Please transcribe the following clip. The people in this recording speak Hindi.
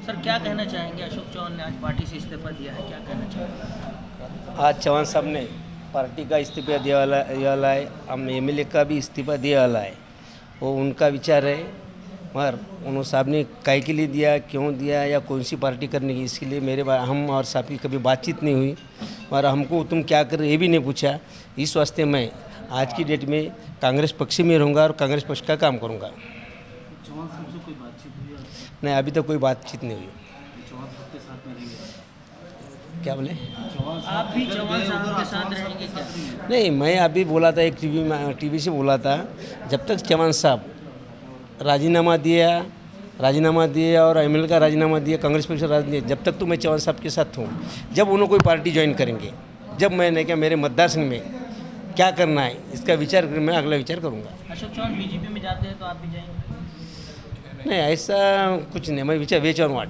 सर क्या कहना चाहेंगे, अशोक चौहान ने आज पार्टी से इस्तीफा दिया है, क्या कहना चाहेंगे? आज चौहान साहब ने पार्टी का इस्तीफा दिया वाला है, हम एमएलए का भी इस्तीफा दिया वाला है। वो उनका विचार है, मगर उन्होंने साहब ने काय के लिए दिया, क्यों दिया या कौन सी पार्टी करने की, इसके लिए हम और साहब की कभी बातचीत नहीं हुई। और हमको तुम क्या कर रहे ये भी नहीं पूछा। इस वास्ते मैं आज की डेट में कांग्रेस पक्ष में रहूँगा और कांग्रेस पक्ष का काम करूँगा। चौहान साहब से कोई बातचीत हुई है? नहीं, अभी तक कोई बातचीत नहीं हुई। चौहान साहब के साथ में रहेंगे? क्या बोले? आप भी चौहान साहब के साथ रहेंगे क्या? नहीं, मैं अभी बोला था, एक टीवी से बोला था, जब तक चौहान साहब राजीनामा दिया और एमएलए का राजीनामा दिया, कांग्रेस पक्ष का राजीनामा दिया, जब तक तो मैं चौहान साहब के साथ हूँ। जब उन्होंने कोई पार्टी ज्वाइन करेंगे, जब मैंने क्या मेरे मतदार संघ में क्या करना है इसका विचार कर मैं अगला विचार करूँगा। अशोक चौहान बीजेपी में जाते हैं तो आप भी जाएंगे? नहीं, ऐसा कुछ नहीं, मैं विचार वेच और वाट